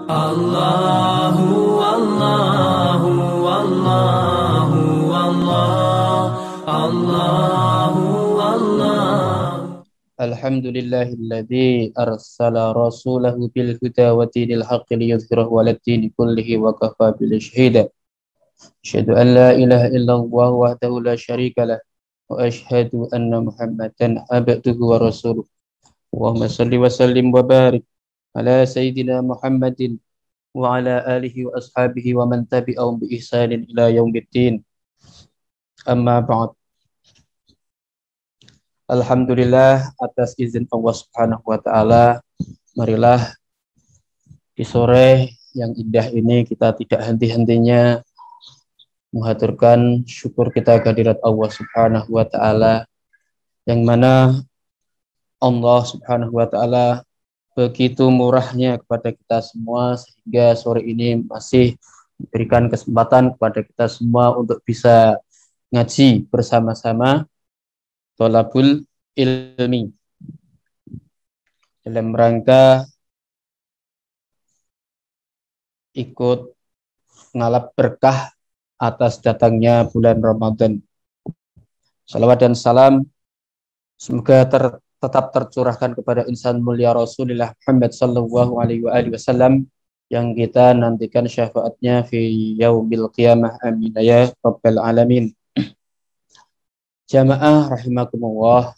Allahu Allahu Allahu Allah Allahu Allah. Alhamdulillahilladzi arsala rasulahu bil huda wa dinil haqqi liyudhhirahu 'alad dini kullihi wa kafa billahi shahida. Asyhadu an la ilaha illallah wahdahu la syarika lah wa asyhadu anna Muhammadan abduhu wa rasuluh. Allahumma shalli wa sallim wa barik ala sayyidina Muhammadin wa ala alihi wa ashabihi wa man tabi'ahum bi ihsanin ila yaumiddin. Amma ba'd. Alhamdulillah atas izin Allah Subhanahu wa taala, marilah di sore yang indah ini kita tidak henti-hentinya mengaturkan syukur kita kehadirat Allah Subhanahu wa taala, yang mana Allah Subhanahu wa taala begitu murahnya kepada kita semua sehingga sore ini masih memberikan kesempatan kepada kita semua untuk bisa ngaji bersama-sama thalabul ilmi dalam rangka ikut ngalap berkah atas datangnya bulan Ramadan. Salawat dan salam semoga tetap tercurahkan kepada insan mulia Rasulullah Muhammad sallallahu alaihi wasallam yang kita nantikan syafaatnya fi yaumil qiyamah, amin ya rabbal alamin. Jamaah rahimakumullah,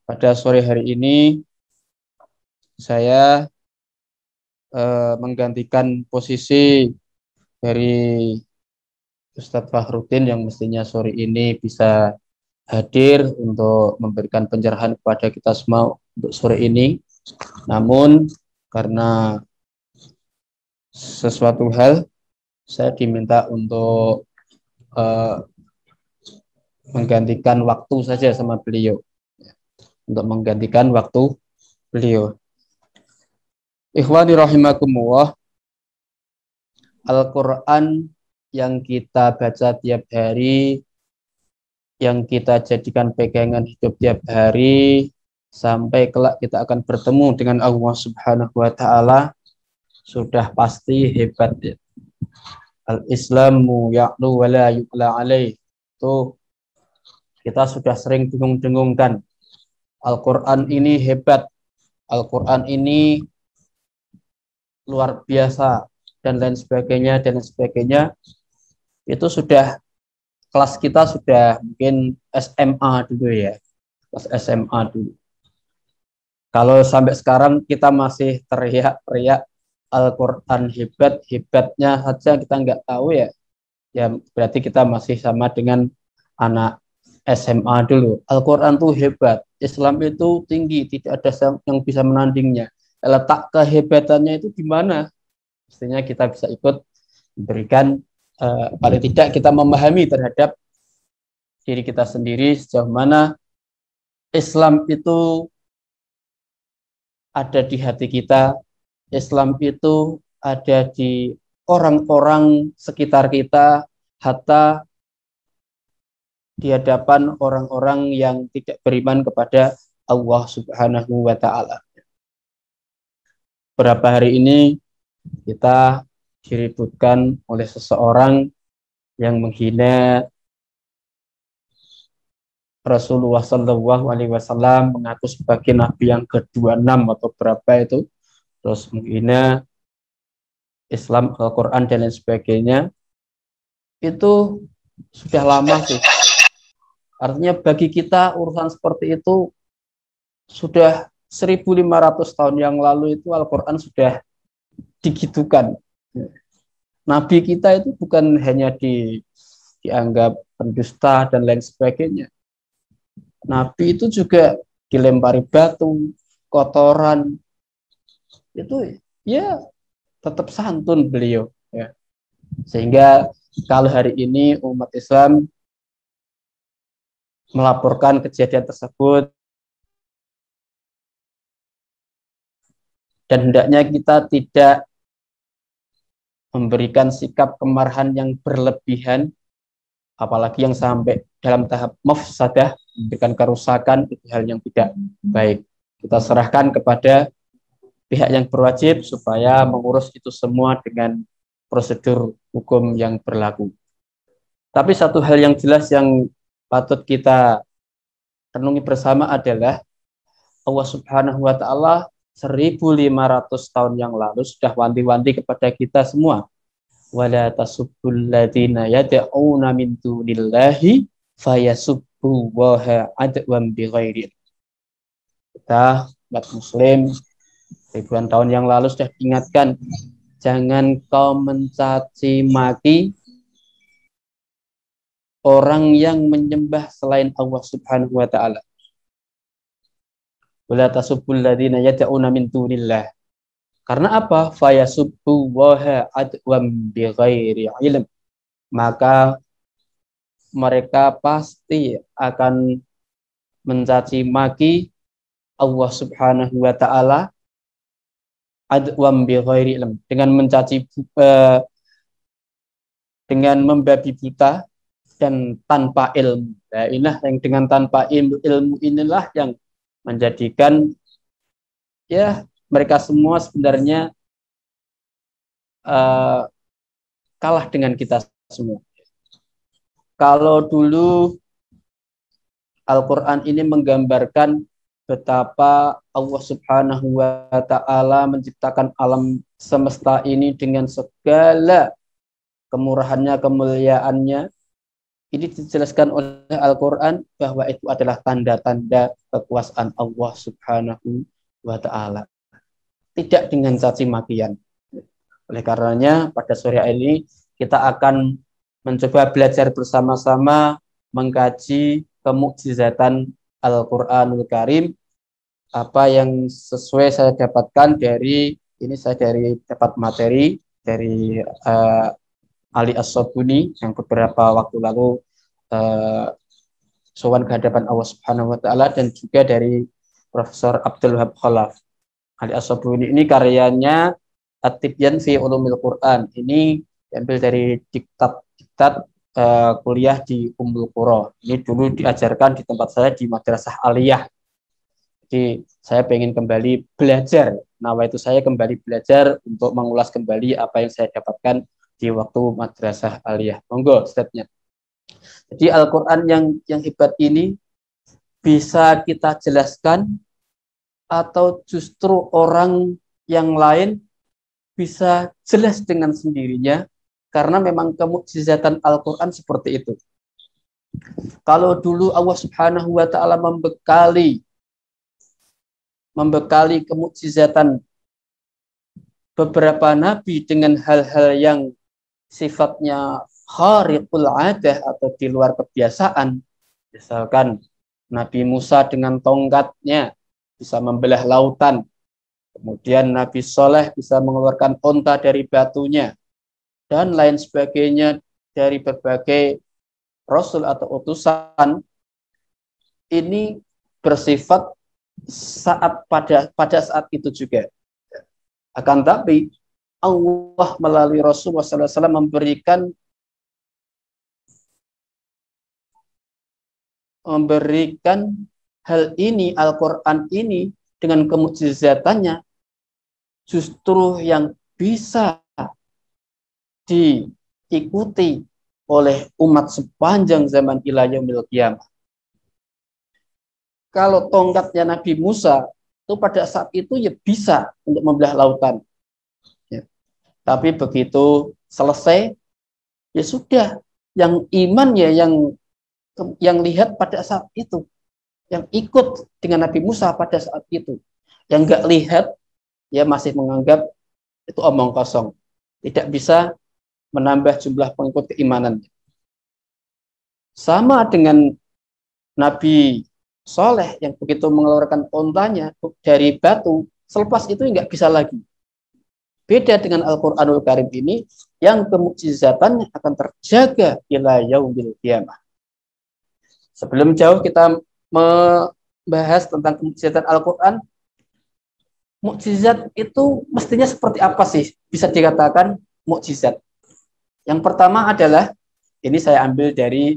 pada sore hari ini saya menggantikan posisi dari Ustadz Fakhruddin yang mestinya sore ini bisa hadir untuk memberikan pencerahan kepada kita semua untuk sore ini. Namun karena sesuatu hal saya diminta untuk menggantikan waktu saja sama beliau, untuk menggantikan waktu beliau. Ikhwani rahimakumullah, Al-Quran yang kita baca tiap hari, yang kita jadikan pegangan hidup tiap hari, sampai kelak kita akan bertemu dengan Allah Subhanahu wa ta'ala, sudah pasti hebat ya. Al-Islamu ya'lu wa la yu'la alaih. Tuh, kita sudah sering dengung-dengungkan. Al-Quran ini hebat, Al-Quran ini luar biasa, dan lain sebagainya, dan lain sebagainya. Itu sudah, kelas kita sudah mungkin SMA dulu ya, kelas SMA dulu. Kalau sampai sekarang kita masih teriak-teriak Al-Quran hebat, hebatnya saja kita nggak tahu ya, ya berarti kita masih sama dengan anak SMA dulu. Al-Quran itu hebat, Islam itu tinggi, tidak ada yang bisa menandingnya. Letak kehebatannya itu di mana? Mestinya kita bisa ikut memberikan, paling tidak kita memahami terhadap diri kita sendiri sejauh mana Islam itu ada di hati kita, Islam itu ada di orang-orang sekitar kita, hatta di hadapan orang-orang yang tidak beriman kepada Allah Subhanahu wa ta'ala. Beberapa hari ini kita diributkan oleh seseorang yang menghina Rasulullah Sallallahu Alaihi Wasallam, mengaku sebagai Nabi yang ke-26 atau berapa itu, terus menghina Islam, Al-Quran dan lain sebagainya. Itu sudah lama sih. Artinya bagi kita urusan seperti itu sudah 1500 tahun yang lalu itu Al-Quran sudah digitukan. Nabi kita itu bukan hanya dianggap pendusta dan lain sebagainya. Nabi itu juga dilempari batu, kotoran. Itu ya tetap santun beliau ya. Sehingga kalau hari ini umat Islam melaporkan kejadian tersebut, dan hendaknya kita tidak memberikan sikap kemarahan yang berlebihan, apalagi yang sampai dalam tahap mafsadah, memberikan kerusakan, itu hal yang tidak baik. Kita serahkan kepada pihak yang berwajib supaya mengurus itu semua dengan prosedur hukum yang berlaku. Tapi satu hal yang jelas yang patut kita renungi bersama adalah Allah Subhanahu wa taala 1500 tahun yang lalu sudah wanti-wanti kepada kita semua. Wala tasubbul ladzina yad'una min dunillahi fayasubbu waha adwan bighairi. Kita umat muslim ribuan tahun yang lalu sudah diingatkan, jangan kau mencaci maki orang yang menyembah selain Allah Subhanahu wa taala. Wala tasubbul ladzina yad'una min dunillah. Karena apa? Fayasubbu waha adwam bighairi ilm. Maka mereka pasti akan mencaci maki Allah Subhanahu wa taala adwam bighairi ilm, dengan mencaci dengan membabi buta dan tanpa ilmu. Nah, inilah yang dengan tanpa ilmu inilah yang menjadikan ya mereka semua sebenarnya kalah dengan kita semua. Kalau dulu Al-Quran ini menggambarkan betapa Allah Subhanahu wa ta'ala menciptakan alam semesta ini dengan segala kemurahannya, kemuliaannya. Ini dijelaskan oleh Al-Quran bahwa itu adalah tanda-tanda kekuasaan Allah Subhanahu wa ta'ala. Tidak dengan caci makian. Oleh karenanya pada sore ini kita akan mencoba belajar bersama-sama mengkaji kemukjizatan Al-Quranul Karim. Apa yang sesuai saya dapatkan dari dapat materi dari Ali As-Sabuni yang beberapa waktu lalu sowan ke hadapan Allah Subhanahu wa taala, dan juga dari Profesor Abdul Wahab Khalaf. Ali As-Sabuni ini karyanya At-Tibyan fi Ulumil Quran. Ini diambil dari diktat kuliah di Ummul Qura. Ini dulu diajarkan di tempat saya di Madrasah Aliyah. Jadi saya pengen kembali belajar. Itu saya kembali belajar untuk mengulas kembali apa yang saya dapatkan di waktu Madrasah Aliyah. Monggo stepnya. Jadi Al-Quran yang hebat ini bisa kita jelaskan atau justru orang yang lain bisa jelas dengan sendirinya, karena memang kemukjizatan Al-Quran seperti itu. Kalau dulu Allah Subhanahu wa ta'ala membekali kemukjizatan beberapa nabi dengan hal-hal yang sifatnya khariqul adah atau di luar kebiasaan. Misalkan Nabi Musa dengan tongkatnya bisa membelah lautan. Kemudian Nabi Soleh bisa mengeluarkan onta dari batunya. Dan lain sebagainya dari berbagai rasul atau utusan. Ini bersifat pada saat itu juga. Akan tapi Allah melalui Rasulullah SAW memberikan hal ini, Al-Quran ini dengan kemukjizatannya justru yang bisa diikuti oleh umat sepanjang zaman ila yaumil qiyamah. Kalau tongkatnya Nabi Musa itu pada saat itu ya bisa untuk membelah lautan. Tapi begitu selesai, ya sudah. Yang iman ya yang lihat pada saat itu, yang ikut dengan Nabi Musa pada saat itu. Yang nggak lihat, ya masih menganggap itu omong kosong. Tidak bisa menambah jumlah pengikut keimanan. Sama dengan Nabi Soleh yang begitu mengeluarkan ontanya dari batu, selepas itu nggak bisa lagi. Beda dengan Al-Quranul Karim ini, yang kemukjizatannya akan terjaga ila yaumil qiyamah. Sebelum jauh kita membahas tentang kemukjizatan Al-Quran, mukjizat itu mestinya seperti apa sih bisa dikatakan mukjizat? Yang pertama adalah, ini saya ambil dari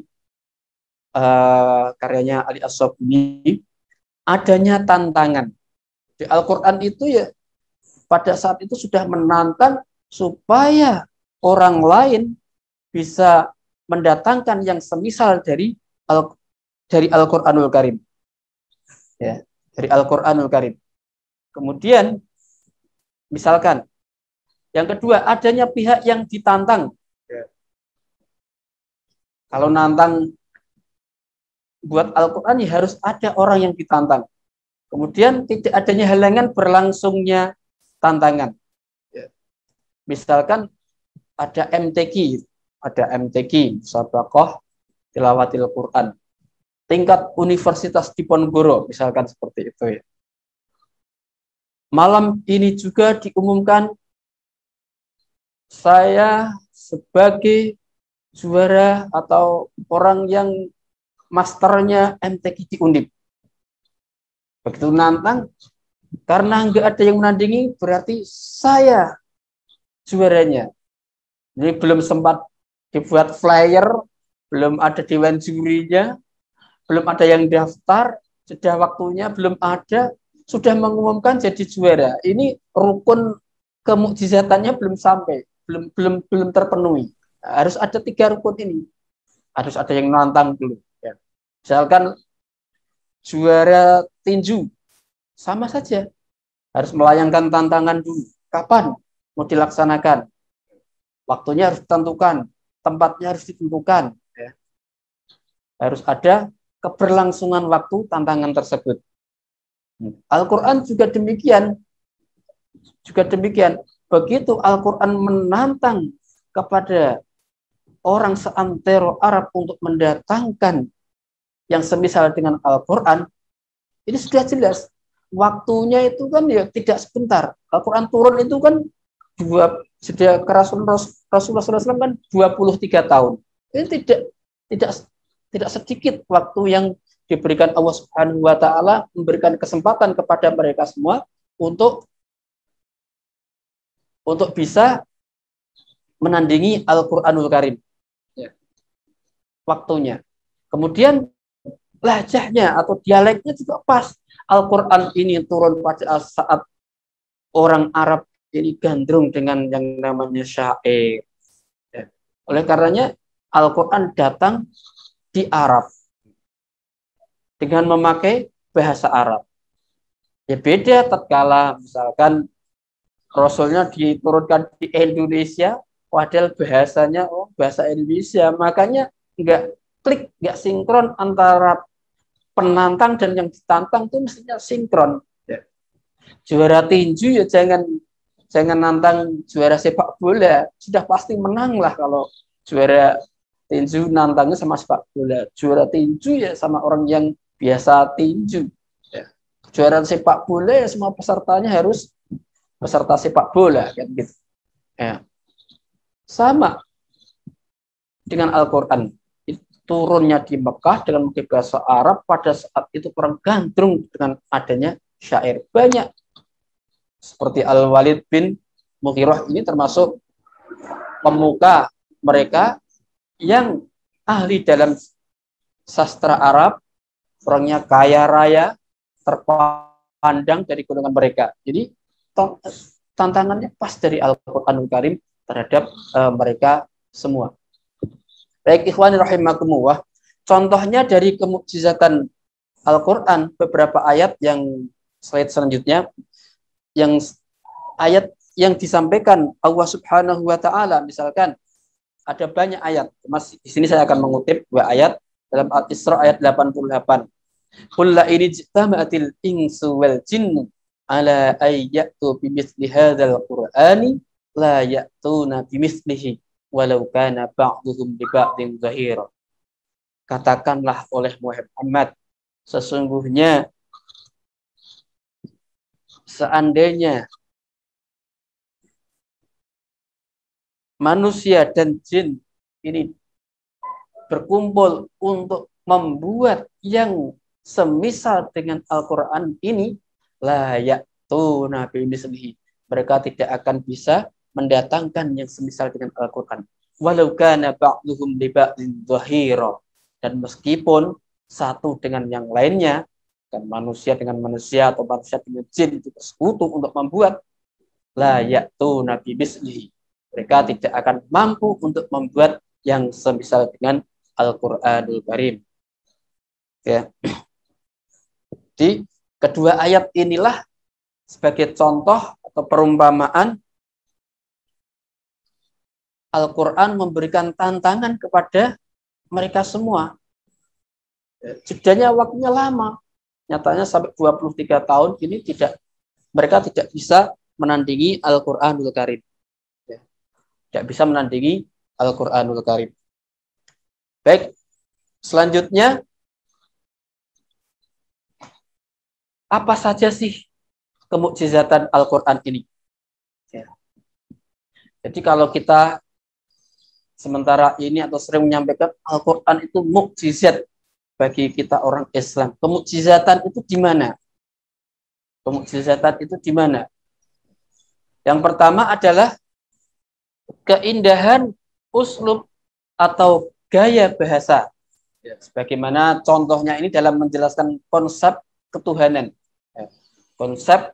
karyanya Ali As-Sabuni, adanya tantangan. Di Al-Quran itu ya pada saat itu sudah menantang supaya orang lain bisa mendatangkan yang semisal dari Al-Qur'anul Karim. Ya, dari Al-Qur'anul Karim. Kemudian misalkan yang kedua, adanya pihak yang ditantang. Ya. Kalau nantang buat Al-Quran ya harus ada orang yang ditantang. Kemudian tidak adanya halangan berlangsungnya tantangan. Ya. Misalkan ada MTQ, Musabaqah Tilawatil Quran. Tingkat Universitas Diponegoro, misalkan seperti itu ya. Malam ini juga diumumkan saya sebagai juara atau orang yang masternya MTQ di Undip. Begitu nantang, karena nggak ada yang menandingi, berarti saya juaranya. Jadi belum sempat dibuat flyer, belum ada dewan jurinya, belum ada yang daftar, sudah waktunya belum ada, sudah mengumumkan jadi juara. Ini rukun kemukjizatannya belum sampai, belum terpenuhi. Harus ada 3 rukun ini. Harus ada yang nantang dulu. Ya. Misalkan juara tinju, sama saja. Harus melayangkan tantangan dulu. Kapan mau dilaksanakan? Waktunya harus ditentukan, tempatnya harus ditentukan. Ya. Harus ada keberlangsungan waktu tantangan tersebut. Al-Quran juga demikian. Begitu Al-Quran menantang kepada orang seantero Arab untuk mendatangkan yang semisal dengan Al-Quran, ini sudah jelas. Waktunya itu kan ya tidak sebentar. Al-Quran turun itu kan sejak Rasulullah SAW kan 23 tahun. Ini tidak sedikit waktu yang diberikan Allah Subhanahu wa taala, memberikan kesempatan kepada mereka semua untuk bisa menandingi Al-Qur'anul Karim. Ya. Waktunya. Kemudian lahjahnya atau dialeknya juga pas. Al-Qur'an ini turun pada saat orang Arab ini gandrung dengan yang namanya syair. Ya. Oleh karenanya Al-Qur'an datang di Arab dengan memakai bahasa Arab. Ya beda tatkala misalkan Rasulnya diturunkan di Indonesia, padahal bahasanya bahasa Indonesia, makanya nggak klik, nggak sinkron antara penantang dan yang ditantang itu mestinya sinkron. Ya. Juara tinju ya jangan nantang juara sepak bola, sudah pasti menang lah kalau juara tinju nantangnya sama sepak bola. Juara tinju ya sama orang yang biasa tinju. Ya. Juara sepak bola ya semua pesertanya harus peserta sepak bola kan gitu. Ya. Sama dengan Al-Qur'an. Turunnya di Mekah dengan memakai bahasa Arab, pada saat itu orang gandrung dengan adanya syair. Banyak seperti Al-Walid bin Mughirah ini termasuk pemuka mereka yang ahli dalam sastra Arab, orangnya kaya raya, terpandang dari golongan mereka. Jadi tantangannya pas dari Al-Qur'anul Karim terhadap mereka semua. Baik ikhwan rahimakumullah, contohnya dari kemukjizatan Al-Qur'an, beberapa ayat yang slide selanjutnya, yang ayat yang disampaikan Allah Subhanahu wa taala, misalkan ada banyak ayat. Mas, di sini saya akan mengutip 2 ayat dalam Al-Isra ayat 88. Qul la in ijtama'atil insu wal jinnu ala ayyatu bimithli hadzal qur'ani la ya'tuna bimithlihi walau kana ba'duhum li ba'din zahira. Katakanlah oleh Muhammad, sesungguhnya seandainya manusia dan jin ini berkumpul untuk membuat yang semisal dengan Al-Quran ini, la ya'tuna bimithlihi, mereka tidak akan bisa mendatangkan yang semisal dengan Al-Quran. Walau kana ba'duhum li ba'din zahira, dan meskipun satu dengan yang lainnya, kan manusia dengan manusia atau manusia dengan jin itu bersekutu untuk membuat la ya'tu nabi mislihi. Mereka tidak akan mampu untuk membuat yang semisal dengan Al-Qur'anul Karim. Ya. Di kedua ayat inilah sebagai contoh atau perumpamaan Al-Quran memberikan tantangan kepada mereka semua. Jedanya waktunya lama. Nyatanya sampai 23 tahun ini mereka tidak bisa menandingi Al-Quranul Karim. Tidak bisa menandingi Al-Quranul Karim. Baik, selanjutnya apa saja sih kemukjizatan Al-Quran ini? Ya. Jadi kalau kita sementara ini atau sering menyampaikan Al-Quran itu mukjizat bagi kita orang Islam. Kemukjizatan itu di mana? Kemukjizatan itu di mana? Yang pertama adalah keindahan uslub atau gaya bahasa. Ya, sebagaimana contohnya ini dalam menjelaskan konsep ketuhanan. Ya, konsep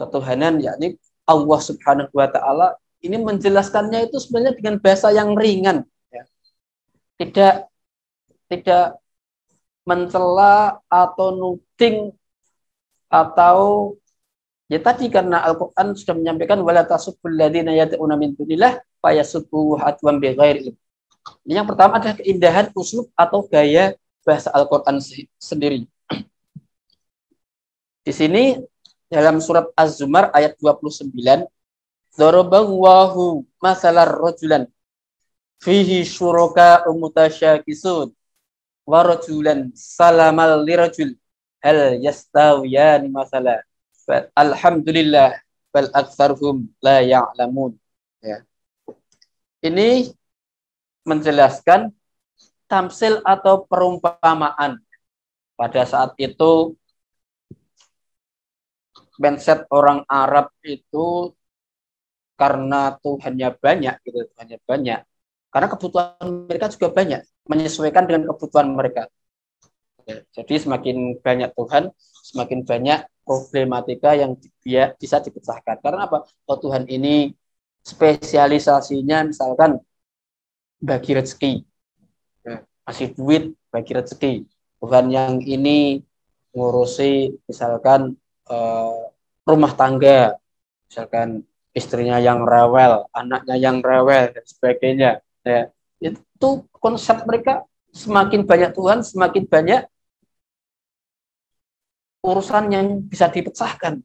ketuhanan yakni Allah Subhanahu wa taala ini menjelaskannya itu sebenarnya dengan bahasa yang ringan. Ya. Tidak mencela atau nuding atau ya tadi karena Al-Quran sudah menyampaikan wala tasubbul ladzina yad'una min dunillah fayasubbu adwan bighairi. Yang pertama adalah keindahan uslub atau gaya bahasa Al-Quran sendiri. Di sini dalam surat Az-Zumar ayat 29, daraballahu masalar rajulan fihi syuraka mutasyakisun wa rajulan salamal lirajul hal yastawiyani masala. Alhamdulillah bal aktsaruhum la ya'lamun. Ya. Ini menjelaskan tamsil atau perumpamaan. Pada saat itu mindset orang Arab itu karena Tuhannya banyak gitu, Tuhannya banyak. Karena kebutuhan mereka juga banyak, menyesuaikan dengan kebutuhan mereka. Ya, jadi semakin banyak Tuhan, semakin banyak problematika yang bisa dipecahkan. Karena apa? Oh, Tuhan ini spesialisasinya misalkan bagi rezeki, ya, kasih duit bagi rezeki. Tuhan yang ini ngurusi misalkan rumah tangga, misalkan istrinya yang rewel, anaknya yang rewel dan sebagainya. Ya, itu konsep mereka, semakin banyak Tuhan, semakin banyak urusan yang bisa dipecahkan.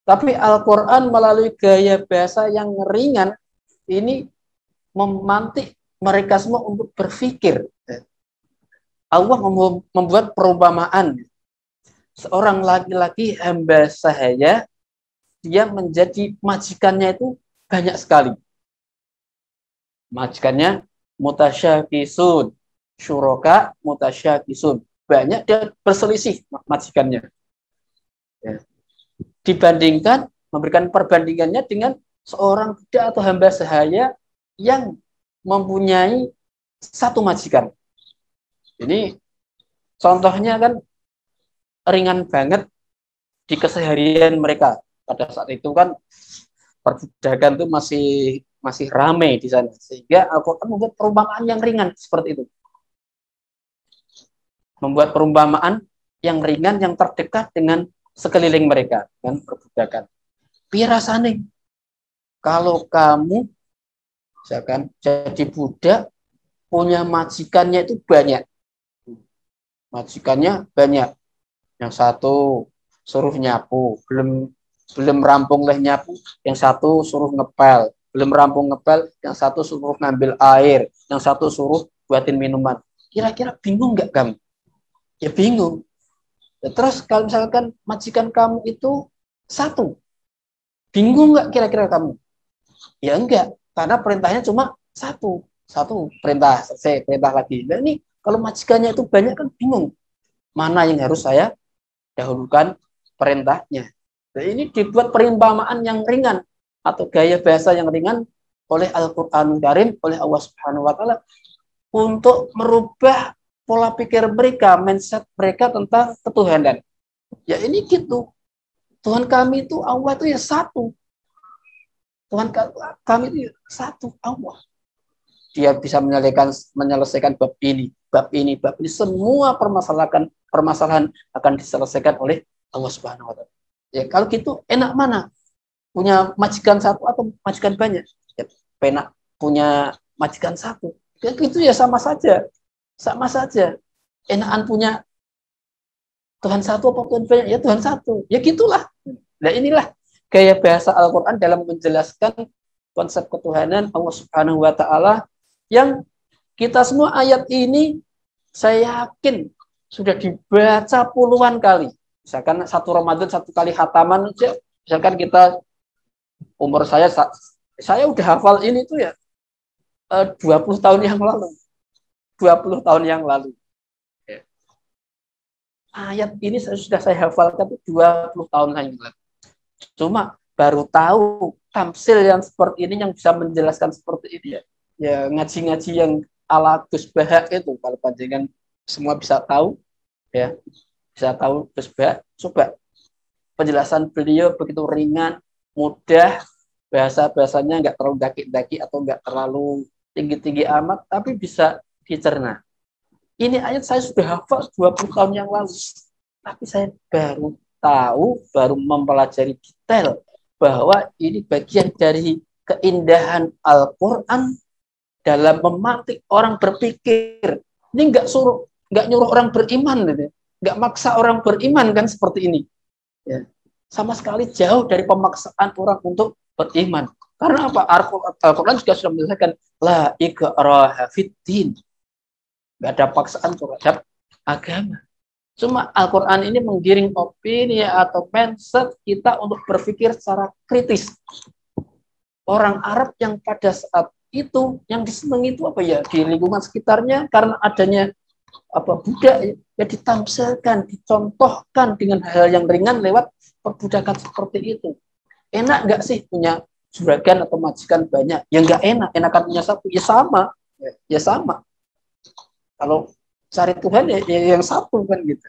Tapi Al-Quran melalui gaya bahasa yang ringan ini memantik mereka semua untuk berpikir. Allah membuat perumpamaan. Seorang laki-laki hamba sahaya, dia menjadi majikannya itu banyak sekali. Majikannya mutasyakisun, syuraka mutasyakisun. Banyak dia berselisih majikannya. Ya. Dibandingkan, memberikan perbandingannya dengan seorang budak atau hamba sahaya yang mempunyai satu majikan. Ini contohnya kan ringan banget di keseharian mereka. Pada saat itu kan perbudakan itu masih ramai di sana. Sehingga Al-Quran membuat perumpamaan yang ringan seperti itu. Membuat perumpamaan yang ringan, yang terdekat dengan sekeliling mereka, dengan perbudakan. Piye rasane kalau kamu misalkan jadi budak, punya majikannya itu banyak. Majikannya banyak. Yang satu suruh nyapu, belum rampung leh nyapu, yang satu suruh ngepel, belum rampung ngepel, yang satu suruh ngambil air, yang satu suruh buatin minuman. Kira-kira bingung nggak kamu? Ya bingung. Ya, terus kalau misalkan majikan kamu itu satu, bingung nggak kira-kira kamu? Ya enggak, karena perintahnya cuma satu perintah, selesai perintah lagi. Nah ini kalau majikannya itu banyak kan bingung, mana yang harus saya dahulukan perintahnya. Nah, ini dibuat perumpamaan yang ringan atau gaya bahasa yang ringan oleh Al-Qur'anul Karim, oleh Allah Subhanahu wa taala untuk merubah pola pikir mereka, mindset mereka tentang ketuhanan. Ya ini gitu. Tuhan kami itu Allah itu ya satu. Tuhan kami itu ya satu Allah. Dia bisa menyelesaikan bab ini, bab ini, bab ini. Semua permasalahan akan diselesaikan oleh Allah Subhanahu wa Ta'ala. Ya, kalau gitu enak mana? Punya majikan satu atau majikan banyak? Ya, enak punya majikan satu. Ya, itu ya sama saja. Sama saja. Enakan punya Tuhan satu apa Tuhan banyak? Ya Tuhan satu. Ya gitulah. Nah inilah gaya bahasa Al-Quran dalam menjelaskan konsep ketuhanan Allah Subhanahu wa Ta'ala yang kita semua ayat ini saya yakin sudah dibaca puluhan kali. Misalkan satu Ramadan satu kali khataman aja. Misalkan kita umur saya udah hafal ini tuh ya 20 tahun yang lalu. 20 tahun yang lalu. Ayat ini sudah saya hafalkan tuh 20 tahun yang lalu. Cuma baru tahu tamsil yang seperti ini yang bisa menjelaskan seperti ini ya. Ya ngaji-ngaji yang ala Gus Bahak itu kalau panjangan semua bisa tahu ya. Bisa tahu Gus Bahak. Coba penjelasan beliau begitu ringan, mudah, bahasanya nggak terlalu daki-daki atau nggak terlalu tinggi-tinggi amat, tapi bisa dicerna. Ini ayat saya sudah hafal 20 tahun yang lalu. Tapi saya baru tahu, baru mempelajari detail bahwa ini bagian dari keindahan Al-Quran dalam memantik orang berpikir. Ini nggak nyuruh orang beriman, gitu. Nggak maksa orang beriman kan seperti ini. Ya. Sama sekali jauh dari pemaksaan orang untuk beriman. Karena apa? Al-Quran juga sudah menjelaskan la ikraha fiddin. Nggak ada paksaan terhadap agama. Cuma Al-Quran ini menggiring opini atau mindset kita untuk berpikir secara kritis. Orang Arab yang pada saat itu yang disenangi itu apa ya, di lingkungan sekitarnya karena adanya budak ya ditampilkan, dicontohkan dengan hal yang ringan lewat perbudakan seperti itu. Enak nggak sih punya juragan atau majikan banyak? Ya nggak enak, enakan punya satu. Ya sama, ya sama. Kalau cari Tuhan ya yang satu kan gitu.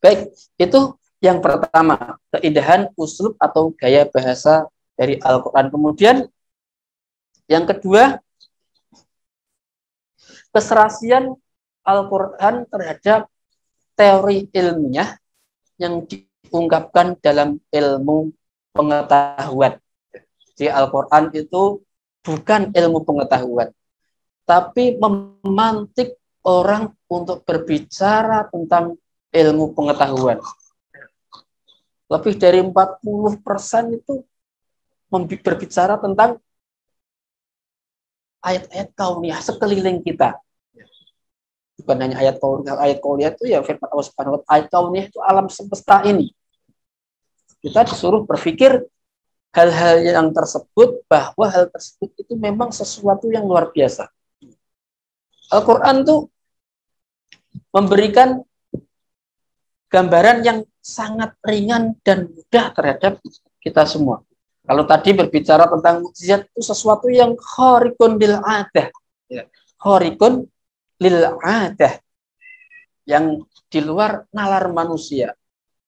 Baik, itu yang pertama, keindahan uslub atau gaya bahasa dari Al-Quran. Kemudian yang kedua, keserasian Al-Quran terhadap teori ilmiah yang diungkapkan dalam ilmu pengetahuan. Jadi Al-Quran itu bukan ilmu pengetahuan, tapi memantik orang untuk berbicara tentang ilmu pengetahuan. Lebih dari 40% itu berbicara tentang ayat-ayat kauniyah sekeliling kita. Bukan hanya ayat kauniyah itu ya firman Allah Subhanahu wa Ta'ala. Ayat kauniyah itu alam semesta ini. Kita disuruh berpikir hal-hal yang tersebut, bahwa hal tersebut itu memang sesuatu yang luar biasa. Al-Quran itu memberikan gambaran yang sangat ringan dan mudah terhadap kita semua. Kalau tadi berbicara tentang mukjizat itu sesuatu yang khariqun lil adah. Ya. Khariqun lil adah. Yang di luar nalar manusia.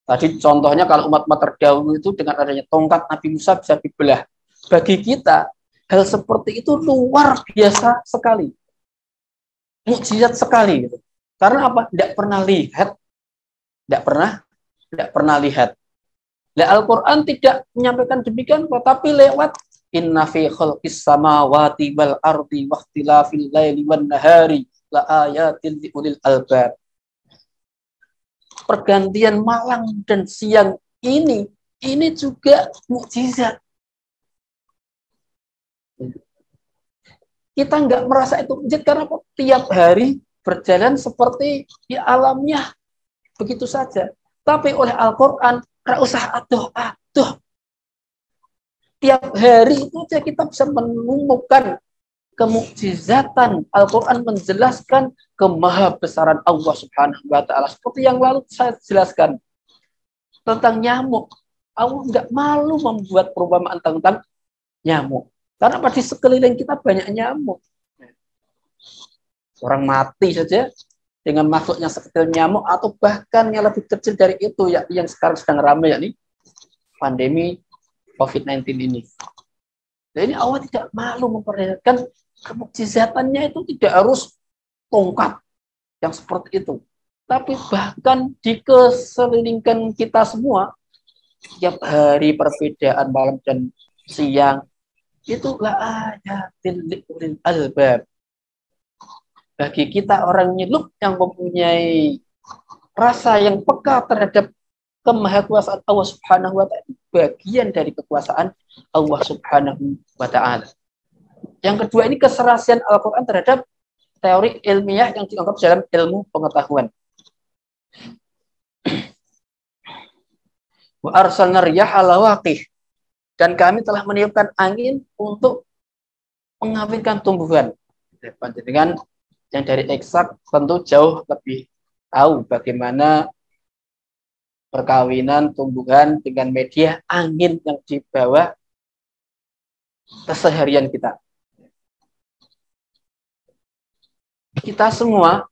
Tadi contohnya kalau umat-umat terdahulu itu dengan adanya tongkat Nabi Musa bisa dibelah. Bagi kita, hal seperti itu luar biasa sekali. Mukjizat sekali. Gitu. Karena apa? Tidak pernah lihat. Tidak pernah lihat. Nah, Al-Quran tidak menyampaikan demikian, tetapi lewat inna fi khalqis samawati wal ardi wakhtilafil laili wan nahari la ayatin li ulil albab. Pergantian malam dan siang ini juga mukjizat. Kita nggak merasa itu mukjizat karena tiap hari berjalan seperti di alamnya. Begitu saja. Tapi oleh Al-Quran, nggak usah aduh. Tiap hari itu saja kita bisa menemukan kemukjizatan. Al-Quran menjelaskan kemahabesaran Allah Subhanahu wa Ta'ala. Seperti yang lalu saya jelaskan tentang nyamuk. Allah nggak malu membuat perumpamaan tentang nyamuk. Karena di sekeliling kita banyak nyamuk. Orang mati saja dengan makhluk yang sekecil nyamuk atau bahkan yang lebih kecil dari itu, ya, yang sekarang sedang ramai, yakni pandemi COVID-19 ini. Dan ini Allah tidak malu memperlihatkan kemukjizatannya itu tidak harus tongkat yang seperti itu. Tapi bahkan dikeselilingkan kita semua, tiap hari perbedaan malam dan siang, itu la'ayatil li'ulil albab. Bagi kita orang nyeluk yang mempunyai rasa yang peka terhadap kemahakuasaan Allah Subhanahu wa ta'ala, bagian dari kekuasaan Allah Subhanahu wa ta'ala. Yang kedua, ini keserasian Al-Quran terhadap teori ilmiah yang dianggap dalam ilmu pengetahuan. Wa arsalna riyaha lawaqih, dan kami telah meniupkan angin untuk mengawinkan tumbuhan. Dengan yang dari eksak tentu jauh lebih tahu bagaimana perkawinan tumbuhan dengan media angin yang dibawa keseharian kita. Kita semua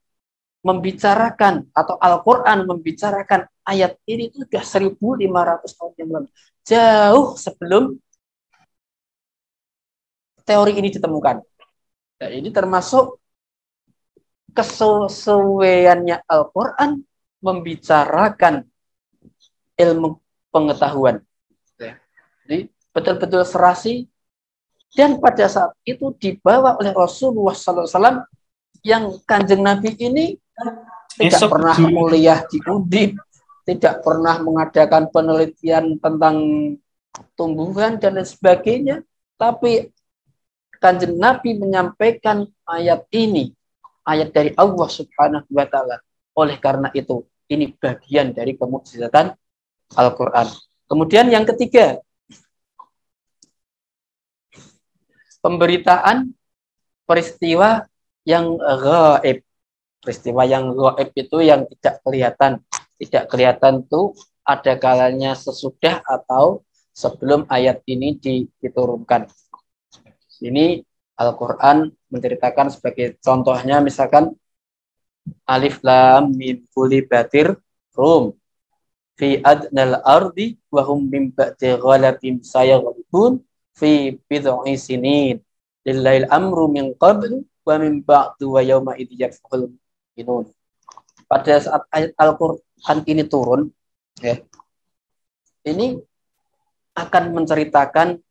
membicarakan, atau Al-Quran membicarakan ayat ini itu sudah 1.500 tahun yang lalu, jauh sebelum teori ini ditemukan. Nah, ini termasuk kesesuaiannya Al-Quran membicarakan ilmu pengetahuan. Jadi betul-betul serasi, dan pada saat itu dibawa oleh Rasulullah SAW, yang Kanjeng Nabi ini tidak pernah kuliah di Undip, tidak pernah mengadakan penelitian tentang tumbuhan dan lain sebagainya, tapi Kanjeng Nabi menyampaikan ayat ini, ayat dari Allah Subhanahu wa ta'ala. Oleh karena itu, ini bagian dari kemukjizatan Al-Quran. Kemudian yang ketiga, pemberitaan peristiwa yang gaib. Peristiwa yang gaib itu yang tidak kelihatan. Tidak kelihatan itu ada kalanya sesudah atau sebelum ayat ini diturunkan. Ini Al-Quran menceritakan sebagai contohnya, misalkan Alif Lam Mim Gulibatir Rum fi adnal ardi wa hum min ba'di ghalabim sayaghlibun fi bid'i sinin lillail amru min qablu wa min ba'du wa yawma idh yaf'ul minun. Pada saat ayat Al-Quran ini turun, ya, ini akan menceritakan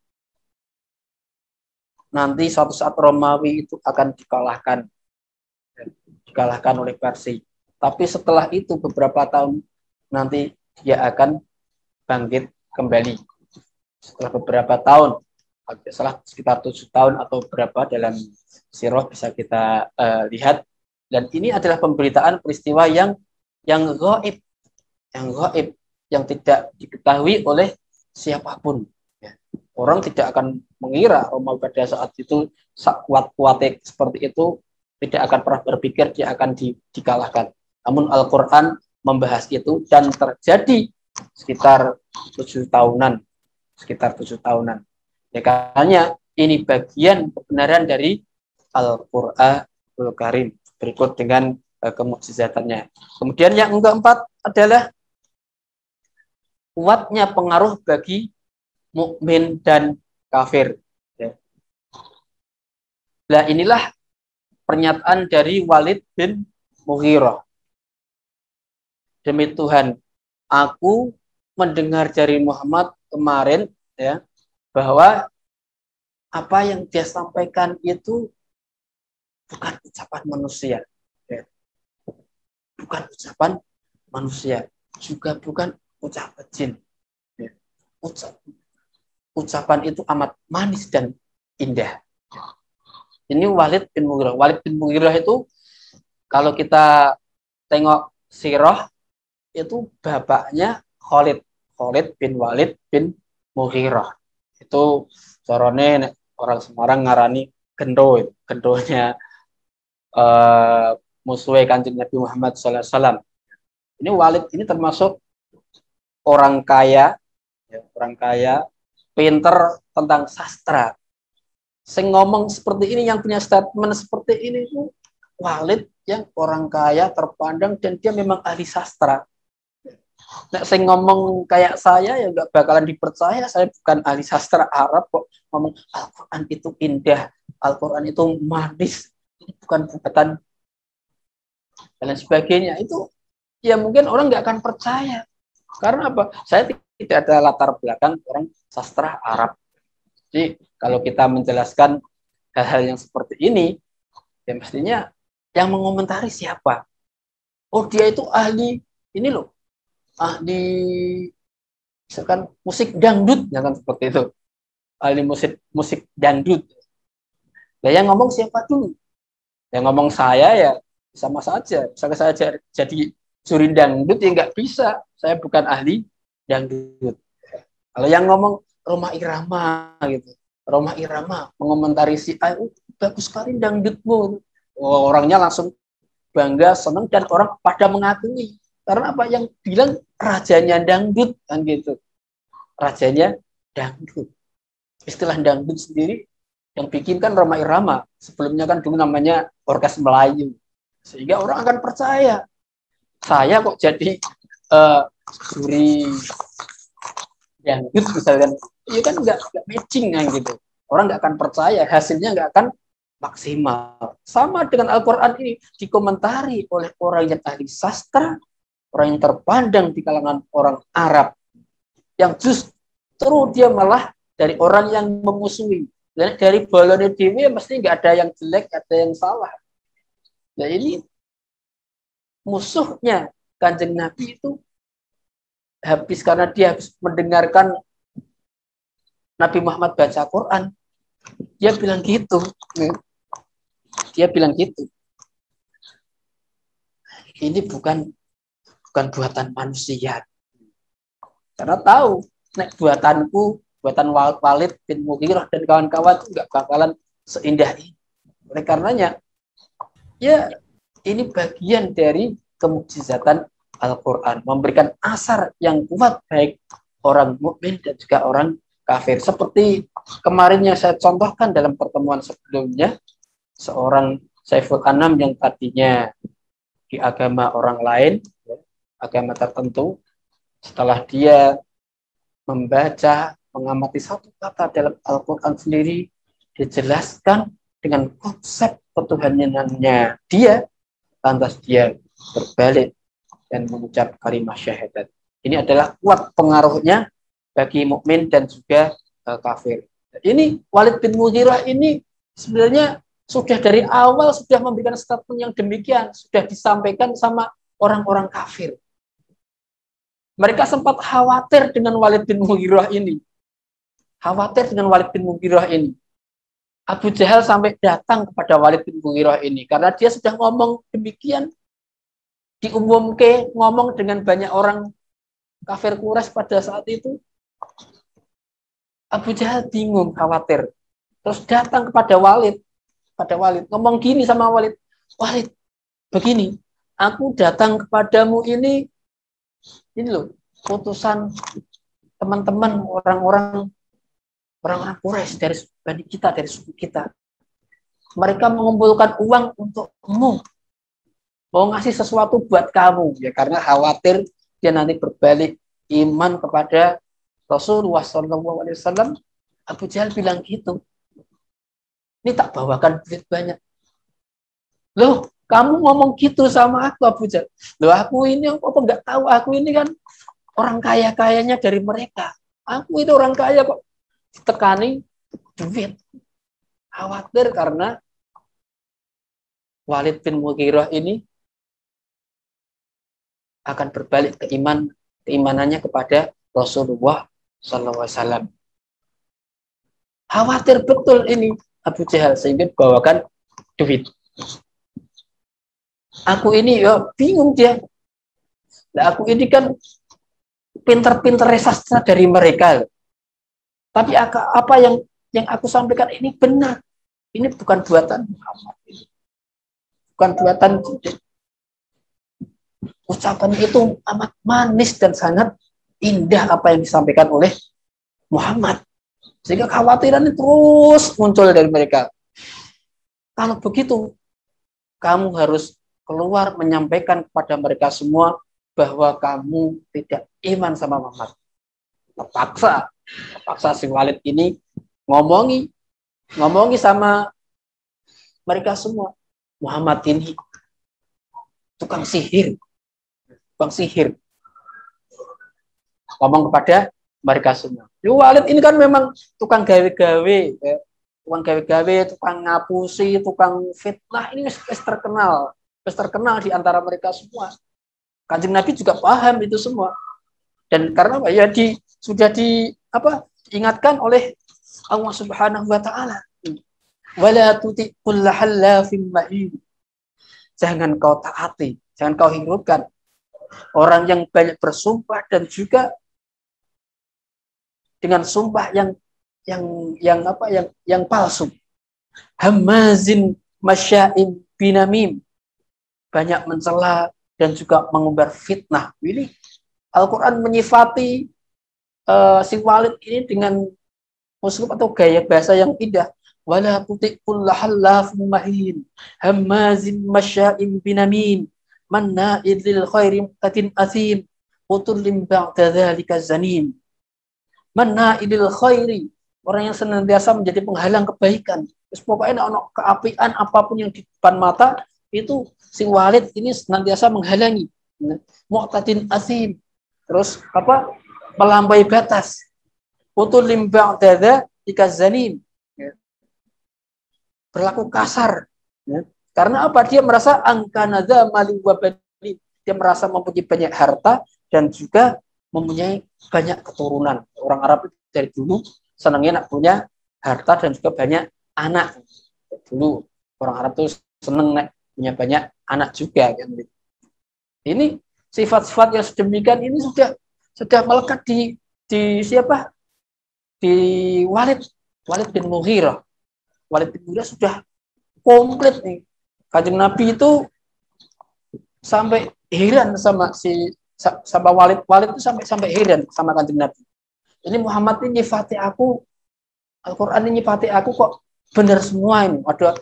nanti suatu saat Romawi itu akan dikalahkan oleh Persia. Tapi setelah itu beberapa tahun nanti dia akan bangkit kembali. Setelah beberapa tahun, sekitar 7 tahun atau berapa dalam sirah bisa kita lihat. Dan ini adalah pemberitaan peristiwa yang gaib, yang tidak diketahui oleh siapapun. Orang tidak akan mengira Romawi pada saat itu kuat-kuatnya seperti itu, tidak akan pernah berpikir dia akan dikalahkan. Namun Al-Quran membahas itu, dan terjadi sekitar 7 tahunan. Ya, karena ini bagian kebenaran dari Al-Quranul Karim. Berikut dengan kemukjizatannya. Kemudian yang keempat adalah kuatnya pengaruh bagi mukmin dan kafir. Ya. Nah, inilah pernyataan dari Walid bin Mughirah. Demi Tuhan, aku mendengar dari Muhammad kemarin, ya, bahwa apa yang dia sampaikan itu bukan ucapan manusia, ya. Bukan ucapan manusia, juga bukan ucapan jin. Ya. Ucapan itu amat manis dan indah. Ini Walid bin Mughirah. Walid bin Mughirah itu kalau kita tengok sirah, itu bapaknya Khalid bin Walid bin Mughirah. Itu corone orang Semarang ngarani gendo, gendonya musuh Kanjeng Nabi Muhammad SAW. Ini Walid ini termasuk orang kaya, ya, pinter tentang sastra. Sing ngomong seperti ini, yang punya statement seperti ini itu Walid yang orang kaya, terpandang, dan dia memang ahli sastra. Nah, saya ngomong kayak saya ya nggak bakalan dipercaya. Saya bukan ahli sastra Arab kok ngomong Al-Quran itu indah, Al-Quran itu manis, itu bukan buatan dan lain sebagainya. Itu ya mungkin orang nggak akan percaya. Karena apa? Saya tidak ada latar belakang orang sastra Arab. Jadi kalau kita menjelaskan hal-hal yang seperti ini, ya mestinya yang mengomentari siapa? Oh, dia itu ahli ini loh, ahli misalkan musik dangdut, ya kan seperti itu. Ahli musik dangdut. Nah, yang ngomong siapa dulu? Yang ngomong saya ya sama saja. Misalkan saya jadi juri dangdut ya nggak bisa. Saya bukan ahli dangdut. Kalau yang ngomong Rhoma Irama gitu, Rhoma Irama mengomentari si A, bagus sekali dangdutmu. Oh, orangnya langsung bangga, senang, dan orang pada mengakui. Karena apa yang bilang rajanya dangdut kan gitu. Rajanya dangdut. Istilah dangdut sendiri yang bikin kan Rhoma Irama. Sebelumnya kan dulu namanya Orkes Melayu. Sehingga orang akan percaya. Saya kok jadi juri dangdut misalkan. Iya kan nggak matching kan gitu. Orang nggak akan percaya. Hasilnya nggak akan maksimal. Sama dengan Al-Quran ini dikomentari oleh orang yang ahli sastra, orang yang terpandang di kalangan orang Arab, yang justru dia malah dari orang yang memusuhi. Dari balonnya dewi mesti nggak ada yang jelek, ada yang salah. Nah ini musuhnya Kanjeng Nabi itu habis karena dia habis mendengarkan Nabi Muhammad baca Quran, dia bilang gitu. Dia bilang gitu. Ini bukan buatan manusia. Karena tahu, nek buatanku, buatan Walid bin Mughirah dan kawan-kawan itu nggak bakalan seindah ini. Oleh karenanya, ya ini bagian dari kemukjizatan Al-Quran, memberikan asar yang kuat baik orang mukmin dan juga orang kafir. Seperti kemarin yang saya contohkan dalam pertemuan sebelumnya, seorang Saiful Anam yang tadinya di agama orang lain, agama tertentu, setelah dia membaca, mengamati satu kata dalam Al-Quran sendiri, dijelaskan dengan konsep ketuhanannya dia, lantas dia berbalik dan mengucap kalimat syahadat. Ini adalah kuat pengaruhnya bagi mukmin dan juga kafir. Ini Walid bin Mughirah ini sebenarnya sudah dari awal sudah memberikan statement yang demikian, sudah disampaikan sama orang-orang kafir. Mereka sempat khawatir dengan Walid bin Mughirah ini. Khawatir dengan Walid bin Mughirah ini. Abu Jahal sampai datang kepada Walid bin Mughirah ini karena dia sudah ngomong demikian, diumumkan, ngomong dengan banyak orang kafir Quraisy pada saat itu. Abu Jahal bingung, khawatir. Terus datang kepada Walid, ngomong gini sama Walid, Walid, begini, aku datang kepadamu ini loh, putusan teman-teman orang-orang Quraisy dari kita, dari suku kita. Mereka mengumpulkan uang untukmu, mau ngasih sesuatu buat kamu, ya karena khawatir dia nanti berbalik iman kepada Rasulullah SAW. Abu Jahal bilang gitu. Ini tak bawakan duit banyak. Loh, kamu ngomong gitu sama aku, Abu Jahal. Loh, aku ini apa nggak tahu? Aku ini kan orang kaya-kayanya dari mereka. Aku itu orang kaya kok ditekani duit. Khawatir karena Walid bin Mughirah ini akan berbalik keimanannya kepada Rasulullah SAW. Khawatir betul ini Abu Jahal sehingga bawakan duit. Aku ini ya bingung dia. Nah, aku ini kan pinter-pinter sastra dari mereka. Tapi apa yang aku sampaikan ini benar. Ini bukan buatan Muhammad. Bukan buatan ucapan itu amat manis dan sangat indah apa yang disampaikan oleh Muhammad. Sehingga kekhawatiran terus muncul dari mereka. Kalau begitu, kamu harus keluar menyampaikan kepada mereka semua bahwa kamu tidak iman sama Muhammad. Terpaksa si Walid ini ngomongi sama mereka semua. Muhammad ini tukang sihir. Ngomong kepada mereka semua. Walid ini kan memang tukang gawe-gawe, ya. Tukang ngapusi, tukang fitnah, ini terkenal di antara mereka semua. Kanjeng Nabi juga paham itu semua. Dan karena ya sudah diingatkan oleh Allah Subhanahu wa taala. Wala tuti kulla hallafin mahin. Jangan kau taati, jangan kau hiraukan orang yang banyak bersumpah dan juga dengan sumpah yang palsu. Hamazin masya'in binamim, banyak mencela dan juga mengumbar fitnah. Ini Al-Quran menyifati si Walid ini dengan uslub atau gaya bahasa yang indah. Wala tuti kulla hallafin mahin, hamazin masya'in binamim, manna'id lil khairi mu'tadin athim, utulim ba'da dzalika zanim. Manna'idil khairi, orang yang senantiasa menjadi penghalang kebaikan. Terus pokoknya ono keapian apapun yang di depan mata itu si Walid ini senantiasa menghalangi. Mu'tadin athim, terus melampaui batas. Utulim ba'da dzalika zanim, berlaku kasar. Karena apa? Dia merasa angkanadza mali wa bani. Dia merasa mempunyai banyak harta dan juga mempunyai banyak keturunan. Orang Arab itu dari dulu senangnya nak punya harta dan juga banyak anak. Dulu orang Arab itu senang punya banyak anak juga kan. Ini sifat-sifat yang sedemikian ini sudah melekat di siapa? Di Walid bin Mughirah. Walid bin Mughirah sudah komplit nih. Kanjeng Nabi itu sampai heran sama Walid itu sampai heran sama Kanjeng Nabi. Ini Muhammad ini nyifati aku, Al-Quran ini nyifati aku kok benar semua ini. Ada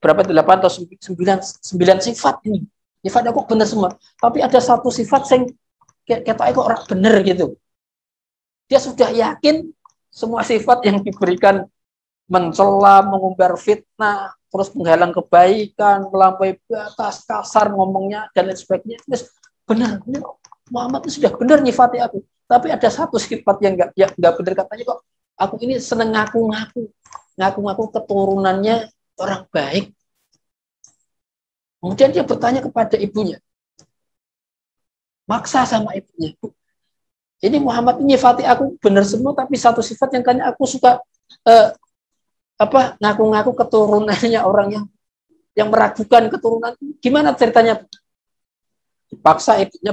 berapa 8 atau 9 sifat ini. Sifat aku benar semua. Tapi ada satu sifat yang kata aku orang benar gitu. Dia sudah yakin semua sifat yang diberikan, mencela, mengumbar fitnah, terus menghalang kebaikan, melampaui batas, kasar ngomongnya dan lain sebagainya. Benar. Muhammad itu sudah benar nyifati aku. Tapi ada satu sifat yang nggak benar, katanya kok aku ini seneng ngaku keturunannya orang baik. Kemudian dia bertanya kepada ibunya, maksa sama ibunya, ini Muhammad ini nyifati aku benar semua, tapi satu sifat yang kayaknya aku suka ngaku keturunannya orang yang meragukan keturunan. Gimana ceritanya? Dipaksa ibunya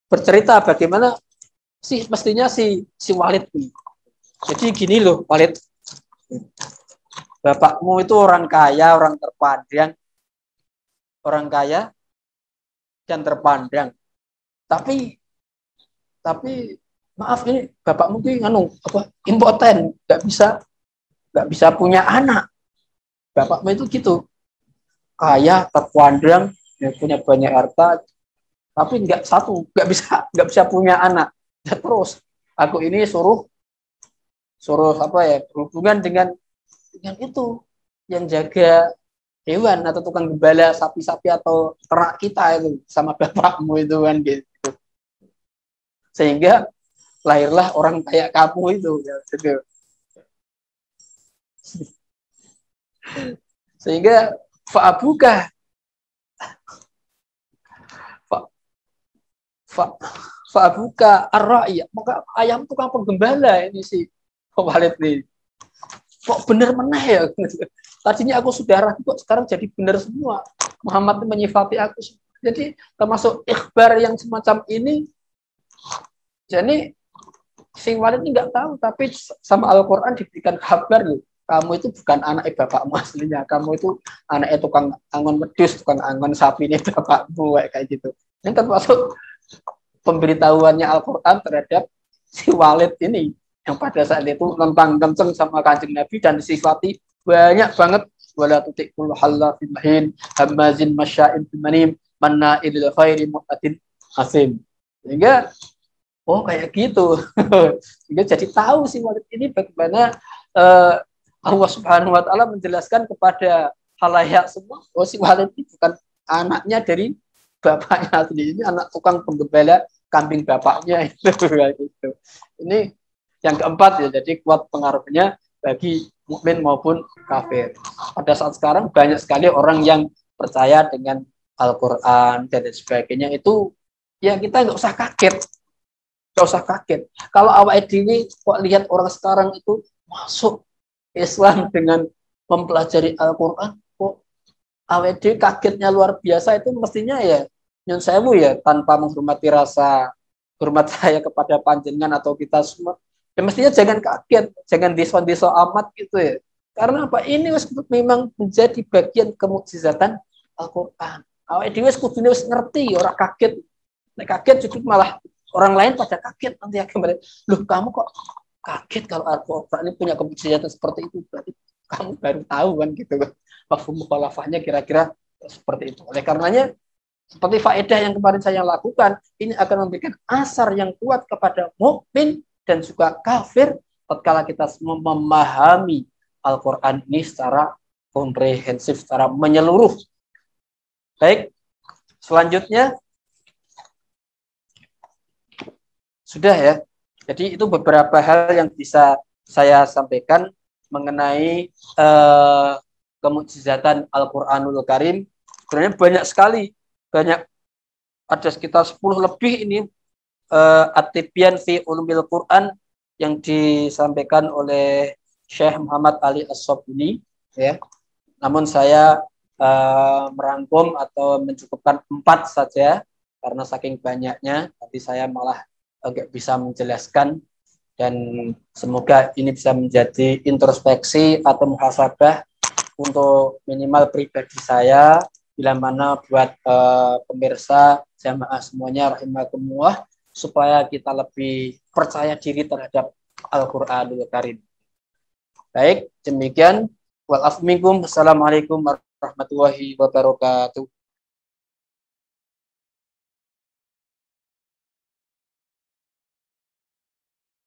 bercerita bagaimana mestinya si Walid ini. Jadi gini loh, Walid, bapakmu itu orang kaya, orang kaya dan terpandang. Tapi maaf, ini bapakmu itu impoten, nggak bisa punya anak. Bapakmu itu gitu, kaya, terpandang, punya banyak harta, tapi nggak bisa punya anak. Dan terus aku ini suruh berhubungan dengan itu yang jaga hewan atau tukang gembala sapi-sapi atau ternak kita itu sama bapakmu itu kan gitu. Sehingga lahirlah orang kayak kamu itu gitu. Sehingga fa'abuka ar-ra'i, maka ayam tukang penggembala ini si Walid nih. Kok bener meneh ya? Tadinya aku sudah ragu, kok sekarang jadi benar semua. Muhammad menyifati aku. Jadi termasuk ikhbar yang semacam ini. Jadi si Walid ini nggak tahu, tapi sama Al-Quran diberikan kabar loh. Kamu itu bukan anak bapakmu aslinya. Kamu itu anak tukang angon wedhus, tukang angon sapi ini bapakmu kayak gitu. Ini termasuk pemberitahuannya Al-Quran terhadap si Walid ini yang pada saat itu nentang kenceng sama Kanjeng Nabi dan disifati banyak banget wala tuti' kullu hallafin mahin hammazin masya'in bimanim manna'il lil khairi mu'tadin asim. Sehingga oh kayak gitu. Sehingga jadi tahu si Walid ini bagaimana Allah Subhanahu wa taala menjelaskan kepada khalayak semua, oh si Walid ini bukan anaknya dari bapaknya asli, ini anak tukang penggembala kambing bapaknya itu. Gitu. Ini yang keempat ya, jadi kuat pengaruhnya bagi mukmin maupun kafir. Pada saat sekarang banyak sekali orang yang percaya dengan Al-Quran dan sebagainya, itu ya kita nggak usah kaget. Nggak usah kaget. Kalau awal ini kok lihat orang sekarang itu masuk Islam dengan mempelajari Al-Quran, kok awal kagetnya luar biasa, itu mestinya ya nyun sewu ya, tanpa menghormati rasa hormat saya kepada panjenengan atau kita semua. Ya mestinya jangan kaget, jangan diso-diso amat gitu ya. Karena apa? Ini memang menjadi bagian kemukjizatan Al-Quran. Awal ini kudune wis ngerti, orang kaget. Nek kaget justru malah orang lain pada kaget nanti kembali. Loh kamu kok kaget kalau Al-Quran ini punya kemukjizatan seperti itu? Berarti kamu baru tahu kan gitu. Mafhum mukhalafahnya kira-kira seperti itu. Oleh karenanya seperti faedah yang kemarin saya lakukan, ini akan memberikan asar yang kuat kepada mukmin dan juga kafir tatkala kita semua memahami Al-Quran ini secara komprehensif, secara menyeluruh. Baik, selanjutnya sudah ya. Jadi itu beberapa hal yang bisa saya sampaikan mengenai kemukjizatan Al-Quranul Karim. Sebenarnya banyak sekali, ada sekitar 10 lebih ini At-Tibyan fi Ulumil Quran yang disampaikan oleh Syekh Muhammad Ali As-Sobuni ya. Namun saya merangkum atau mencukupkan 4 saja karena saking banyaknya nanti saya malah agak bisa menjelaskan, dan semoga ini bisa menjadi introspeksi atau muhasabah untuk minimal pribadi saya, bila mana buat pemirsa jamaah semuanya rahimakumullah, supaya kita lebih percaya diri terhadap Al-Quranul Karim. Baik, demikian. Wal afminkum. Assalamualaikum warahmatullahi wabarakatuh.